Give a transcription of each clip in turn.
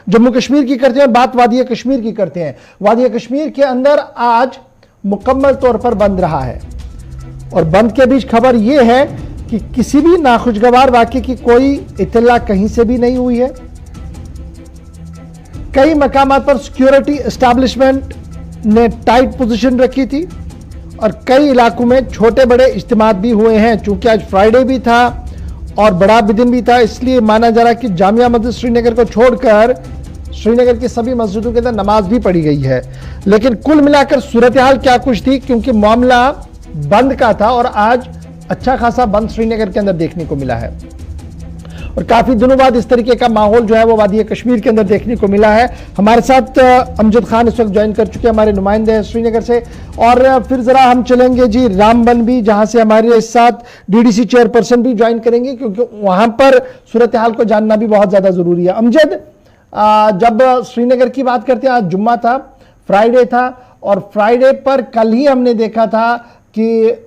जम्मू कश्मीर की करते हैं, बात वादी कश्मीर की करते हैं। वादी कश्मीर के अंदर आज मुकम्मल तौर पर बंद रहा है और बंद के बीच खबर यह है कि किसी भी नाखुशगवार वाक़े की कोई इत्तला कहीं से भी नहीं हुई है। कई मकामात पर सिक्योरिटी एस्टैब्लिशमेंट ने टाइट पोजीशन रखी थी और कई इलाकों में छोटे बड़े इज्तिमात भी हुए हैं। चूंकि आज फ्राइडे भी था और बड़ा दिन भी था, इसलिए माना जा रहा है कि जामिया मस्जिद श्रीनगर को छोड़कर श्रीनगर की सभी मस्जिदों के अंदर नमाज भी पढ़ी गई है। लेकिन कुल मिलाकर सूरत हाल क्या कुछ थी, क्योंकि मामला बंद का था और आज अच्छा खासा बंद श्रीनगर के अंदर देखने को मिला है और काफी दिनों बाद इस तरीके का माहौल जो है वो वादी कश्मीर के अंदर देखने को मिला है। हमारे साथ अमजद खान इस वक्त ज्वाइन कर चुके हैं, हमारे नुमाइंदे हैं श्रीनगर से। और फिर जरा हम चलेंगे जी रामबन भी, जहां से हमारे साथ डीडीसी चेयरपर्सन भी ज्वाइन करेंगे, क्योंकि वहां पर सूरत हाल को जानना भी बहुत ज्यादा जरूरी है। अमजद, जब श्रीनगर की बात करते हैं, आज जुम्मा था, फ्राइडे था और फ्राइडे पर कल ही हमने देखा था कि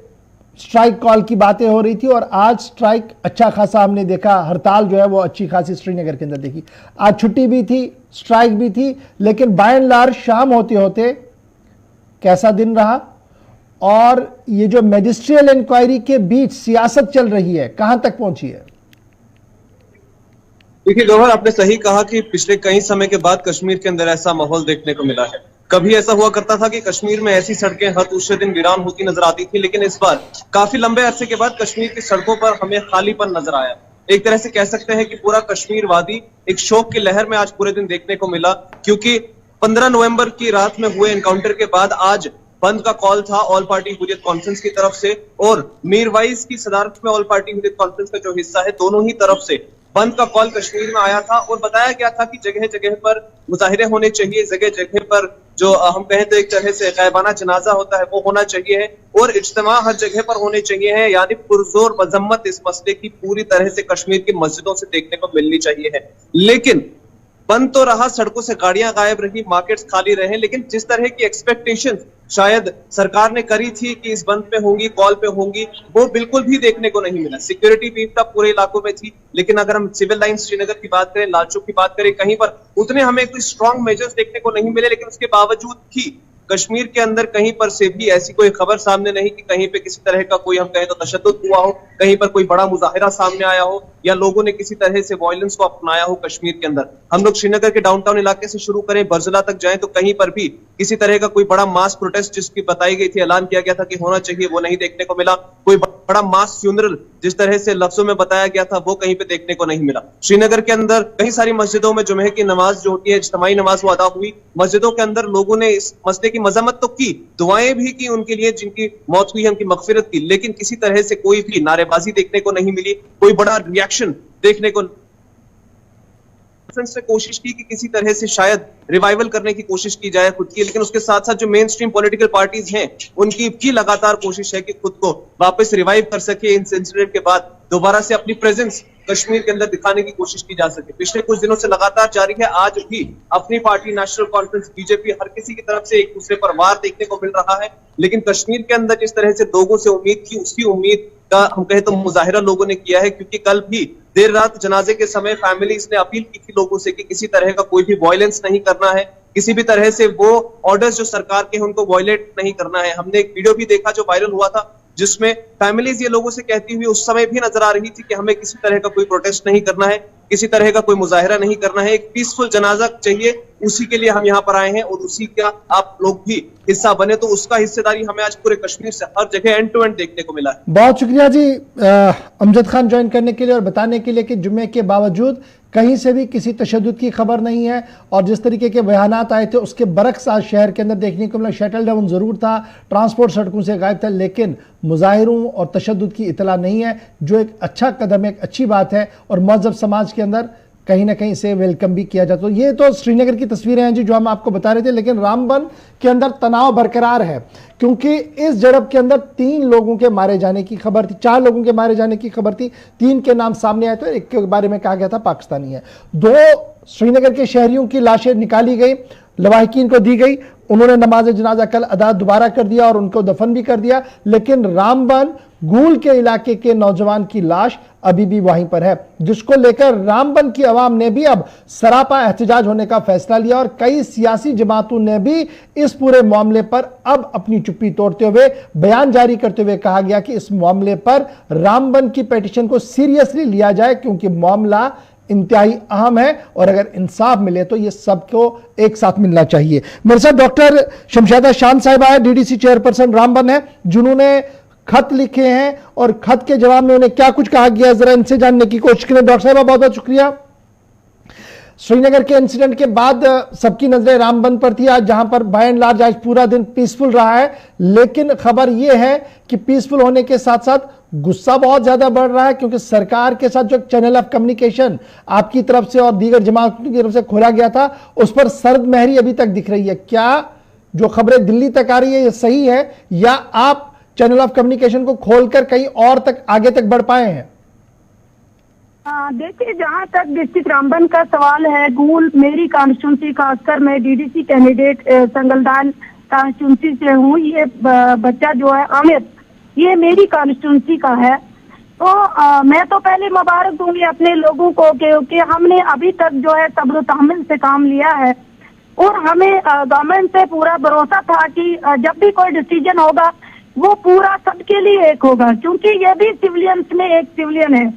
स्ट्राइक कॉल की बातें हो रही थी और आज स्ट्राइक अच्छा खासा हमने देखा, हड़ताल जो है वो अच्छी खासी श्रीनगर के अंदर देखी। आज छुट्टी भी थी, स्ट्राइक भी थी, लेकिन बाय एंड लार्ज शाम होते होते कैसा दिन रहा और ये जो मैजिस्ट्रियल इंक्वायरी के बीच सियासत चल रही है कहां तक पहुंची है? देखिए गौहर, आपने सही कहा कि पिछले कई समय के बाद कश्मीर के अंदर ऐसा माहौल देखने को मिला है। कभी ऐसा हुआ करता था कि कश्मीर में ऐसी सड़कें हर दूसरे दिन वीरान होती नजर आती थी, लेकिन इस बार काफी लंबे अरसे के बाद कश्मीर की सड़कों पर हमें खालीपन नजर आया। एक तरह से कह सकते हैं कि पूरा कश्मीर वादी एक शोक की लहर में आज पूरे दिन देखने को मिला, क्योंकि 15 नवंबर की रात में हुए एनकाउंटर के बाद आज बंद का कॉल था ऑल पार्टी हुर्रियत कॉन्फ्रेंस की तरफ से और मीरवाइज की सदारत में ऑल पार्टी हुर्रियत कॉन्फ्रेंस का जो हिस्सा है, दोनों ही तरफ से बंद का कॉल कश्मीर में आया था और बताया गया था कि जगह जगह पर मुजाहिरे होने चाहिए, जगह जगह पर जो हम कहें तो एक तरह से गायबाना जनाजा होता है वो होना चाहिए है और इज्तिमा हर जगह पर होने चाहिए है। यानी पुरजोर मजम्मत इस मसले की पूरी तरह से कश्मीर की मस्जिदों से देखने को मिलनी चाहिए है। लेकिन बंद तो रहा, सड़कों से गाड़ियां गायब रही, मार्केट्स खाली रहे, लेकिन जिस तरह की एक्सपेक्टेशंस शायद सरकार ने करी थी कि इस बंद पे होंगी, कॉल पे होंगी, वो बिल्कुल भी देखने को नहीं मिला। सिक्योरिटी बीफ तक पूरे इलाकों में थी, लेकिन अगर हम सिविल लाइन श्रीनगर की बात करें, लाल चौक की बात करें, कहीं पर उतने हमें कोई स्ट्रॉन्ग मेजर्स देखने को नहीं मिले। लेकिन उसके बावजूद भी कश्मीर के अंदर कहीं पर से भी ऐसी कोई खबर सामने नहीं कि कहीं पे किसी तरह का कोई हम कहें तो तशद्दुद हुआ हो, कहीं पर कोई बड़ा मुजाहिरा सामने आया हो या लोगों ने किसी तरह से वायलेंस को अपनाया हो कश्मीर के अंदर। हम लोग श्रीनगर के डाउनटाउन इलाके से शुरू करें, बरजला तक जाएं तो कहीं पर भी किसी तरह का कोई बड़ा मास प्रोटेस्ट जिसकी बताई गई थी, ऐलान किया गया था कि होना चाहिए, वो नहीं देखने को मिला। कोई बड़ा मास फ्यूनरल जिस तरह से लफ्जों में बताया गया था वो कहीं पे देखने को नहीं मिला। श्रीनगर के अंदर कई सारी मस्जिदों में जुमे की नमाज जो होती है, इज्तिमाई नमाज, वो अदा हुई। मस्जिदों के अंदर लोगों ने इस मसले की मजम्मत तो की, दुआएं भी की उनके लिए जिनकी मौत हुई है, उनकी मगफिरत की, लेकिन किसी तरह से कोई भी नारेबाजी देखने को नहीं मिली, कोई बड़ा रिएक्शन देखने को से कोशिश की कि किसी तरह से शायद रिवाइवल करने की कोशिश की जाए खुद की, लेकिन उसके साथ साथ जो मेन स्ट्रीम पॉलिटिकल पार्टीज हैं उनकी भी लगातार कोशिश है कि खुद को वापस रिवाइव कर सके, इस इंसिडेंट के बाद दोबारा से अपनी प्रेजेंस कश्मीर के अंदर दिखाने की कोशिश की जा सके। पिछले कुछ दिनों से लगातार जारी है, आज भी अपनी पार्टी नेशनल कॉन्फ्रेंस बीजेपी हर किसी की तरफ से एक दूसरे पर वार देखने को मिल रहा है, लेकिन कश्मीर के अंदर जिस तरह से लोगों से उम्मीद थी उसकी उम्मीद का हम कहें तो मुजाहिरा लोगों ने किया है, क्योंकि कल भी देर रात जनाजे के समय फैमिलीज ने अपील की थी लोगों से कि किसी तरह का कोई भी वायलेंस नहीं करना है, किसी भी तरह से वो ऑर्डर्स जो सरकार के हैं उनको वायलेट नहीं करना है। हमने एक वीडियो भी देखा जो वायरल हुआ था जिसमें फैमिलीज ये लोगों से कहती हुई उस समय भी नजर आ रही थी कि हमें किसी तरह का कोई प्रोटेस्ट नहीं करना है, किसी तरह का कोई मुजाहिरा नहीं करना है, एक पीसफुल जनाजा चाहिए, उसी के लिए हम यहाँ पर आए हैं और उसी का आप लोग भी हिस्सा बने। तो उसका हिस्सेदारी हमें आज पूरे कश्मीर से हर जगह एंड टू एंड देखने को मिला है। बहुत शुक्रिया जी अमजद खान ज्वाइन करने के लिए और बताने के लिए कि जुम्मे के बावजूद कहीं से भी किसी तशद्दुद की खबर नहीं है और जिस तरीके के बयानात आए थे उसके बरक्स आज शहर के अंदर देखने को मिला। शटल डाउन ज़रूर था, ट्रांसपोर्ट सड़कों से गायब था, लेकिन मुजाहिरों और तशद्दुद की इतला नहीं है, जो एक अच्छा कदम है, एक अच्छी बात है और महज़ब समाज के अंदर कहीं ना कहीं से वेलकम भी किया जाता। तो ये तो श्रीनगर की तस्वीरें हैं जी जो हम आपको बता रहे थे, लेकिन रामबन के अंदर तनाव बरकरार है क्योंकि इस झड़प के अंदर 3 लोगों के मारे जाने की खबर थी, 4 लोगों के मारे जाने की खबर थी, 3 के नाम सामने आए थे, एक के बारे में कहा गया था पाकिस्तानी है। 2 श्रीनगर के शहरियों की लाशें निकाली गई, लवाहिकीन को दी गई, उन्होंने नमाज जनाजा कल अदा दोबारा कर दिया और उनको दफन भी कर दिया, लेकिन रामबन गूल के इलाके के नौजवान की लाश अभी भी वहीं पर है, जिसको लेकर रामबन की आवाम ने भी अब सरापा एहतजाज होने का फैसला लिया और कई सियासी जमातों ने भी इस पूरे मामले पर अब अपनी चुप्पी तोड़ते हुए बयान जारी करते हुए कहा गया कि इस मामले पर रामबन की पिटीशन को सीरियसली लिया जाए, क्योंकि मामला इंतहाई अहम है और अगर इंसाफ मिले तो ये सबको एक साथ मिलना चाहिए। मेरे साथ डॉक्टर शमशादा शान साहिबा है, डीडीसी चेयरपर्सन रामबन है, जिन्होंने खत लिखे हैं और खत के जवाब में उन्हें क्या कुछ कहा गया जरा इनसे जानने की कोशिश करें। डॉक्टर साहिबा बहुत बहुत शुक्रिया। श्रीनगर के इंसिडेंट के बाद सबकी नजरें रामबन पर थी, आज जहां पर बाय एंड लार्ज आज पूरा दिन पीसफुल रहा है, लेकिन खबर यह है कि पीसफुल होने के साथ साथ गुस्सा बहुत ज्यादा बढ़ रहा है, क्योंकि सरकार के साथ जो चैनल ऑफ कम्युनिकेशन आपकी तरफ से और दीगर जमातों की तरफ से खोला गया था उस पर सर्द महरी अभी तक दिख रही है। क्या जो खबरें दिल्ली तक आ रही है ये सही है या आप चैनल ऑफ कम्युनिकेशन को खोलकर कहीं और तक आगे तक बढ़ पाए हैं? देखिए, जहाँ तक डिस्ट्रिक्ट रामबन का सवाल है, गूल मेरी कॉन्स्टिट्यूंसी, खासकर मैं डीडीसी कैंडिडेट संगलदान कॉन्स्टिट्यूंसी से हूँ। ये बच्चा जो है अमित, ये मेरी कॉन्स्टिट्यूंसी का है। तो मैं तो पहले मुबारक दूंगी अपने लोगों को क्योंकि हमने अभी तक जो है सब्र तहम्मुल से काम लिया है और हमें गवर्नमेंट से पूरा भरोसा था कि जब भी कोई डिसीजन होगा वो पूरा सबके लिए एक होगा, क्योंकि ये भी सिविलियंस में एक सिविलियन है।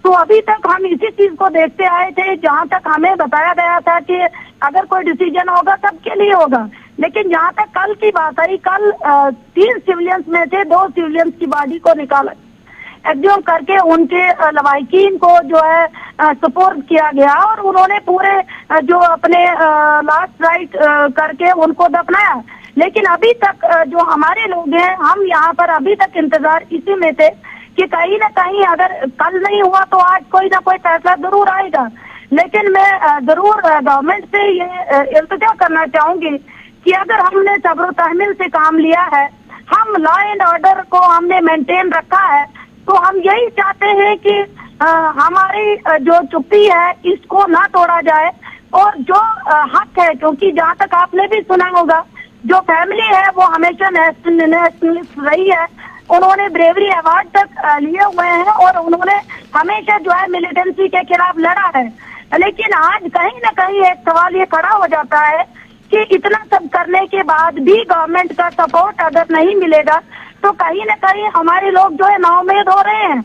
तो अभी तक हम इसी चीज को देखते आए थे, जहाँ तक हमें बताया गया था कि अगर कोई डिसीजन होगा सबके लिए होगा, लेकिन जहाँ तक कल की बात आई, कल 3 सिविलियंस में से 2 सिविलियंस की बॉडी को निकाला, एक्सह्यूम करके उनके लवाहिकीन को जो है सपोर्ट किया गया और उन्होंने पूरे जो अपने लास्ट राइट करके उनको दफनाया। लेकिन अभी तक जो हमारे लोग हैं, हम यहाँ पर अभी तक इंतजार इसी में थे कि कहीं ना कहीं अगर कल नहीं हुआ तो आज कोई ना कोई फैसला जरूर आएगा। लेकिन मैं जरूर गवर्नमेंट से ये इल्तिजा करना चाहूंगी कि अगर हमने सब्र तहमील से काम लिया है, हम लॉ एंड ऑर्डर को हमने मेंटेन रखा है, तो हम यही चाहते हैं कि हमारी जो चुप्पी है इसको ना तोड़ा जाए और जो हक है, क्योंकि जहाँ तक आपने भी सुना होगा, जो फैमिली है वो हमेशा नेशनलिस्ट रही है, उन्होंने ब्रेवरी अवार्ड तक लिए हुए हैं और उन्होंने हमेशा जो है मिलिटेंसी के खिलाफ लड़ा है। लेकिन आज कहीं ना कहीं एक सवाल ये खड़ा हो जाता है कि इतना सब करने के बाद भी गवर्नमेंट का सपोर्ट अगर नहीं मिलेगा तो कहीं ना कहीं हमारे लोग जो है नाउम्मीद हो रहे हैं।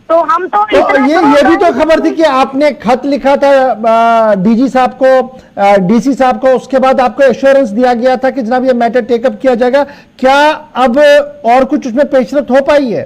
तो हम तो ये भी तो खबर थी कि आपने खत लिखा था डीजी साहब को, डीसी साहब को, उसके बाद आपको एश्योरेंस दिया गया था कि जनाब ये मैटर टेकअप किया जाएगा। क्या अब और कुछ उसमें पेशरफ हो पाई है?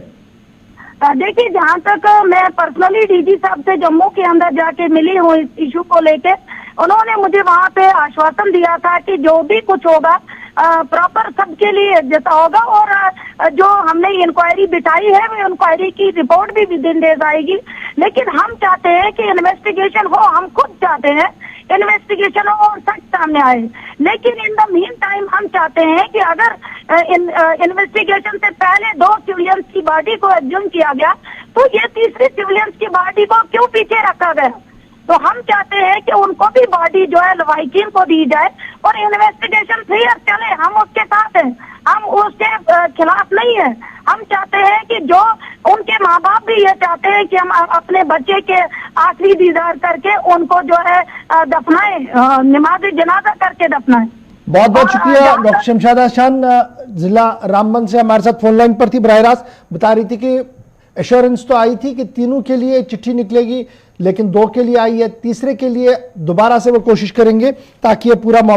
देखिए, जहाँ तक मैं पर्सनली डीजी साहब से जम्मू के अंदर जाके मिली हूँ इस इशू को लेके, उन्होंने मुझे वहाँ पे आश्वासन दिया था कि जो भी कुछ होगा प्रॉपर सबके लिए जैसा होगा और जो हमने इंक्वायरी बिठाई है वो इंक्वायरी की रिपोर्ट भी विद इन डेज आएगी। लेकिन हम चाहते हैं कि इन्वेस्टिगेशन हो, हम खुद चाहते हैं इन्वेस्टिगेशन हो और सच सामने आए। लेकिन इन द मीन टाइम हम चाहते हैं कि अगर इन्वेस्टिगेशन से पहले 2 सिविलियंस की बॉडी को एक्सह्यूम किया गया तो ये तीसरी सिविलियंस की बॉडी को क्यों पीछे रखा गया? तो हम चाहते हैं कि उनको भी बॉडी जो है लवाहिकीन को दी जाए और इन्वेस्टिगेशन क्लियर चले। हम उसके साथ हैं, हम उसके खिलाफ नहीं है। हम चाहते हैं कि जो उनके माँ बाप भी ये चाहते हैं कि हम अपने बच्चे के आखिरी दीदार करके उनको जो है दफनाएं, नमाज जनाजा करके दफनाएं। बहुत बहुत शुक्रिया। डॉक्टर शमशादा शान जिला रामबन से हमारे साथ फोन लाइन पर थी, बराह रास्त बता रही थी कि एश्योरेंस तो आई थी कि तीनों के लिए चिट्ठी निकलेगी, लेकिन 2 के लिए आई है, तीसरे के लिए दोबारा से वो कोशिश करेंगे ताकि ये पूरा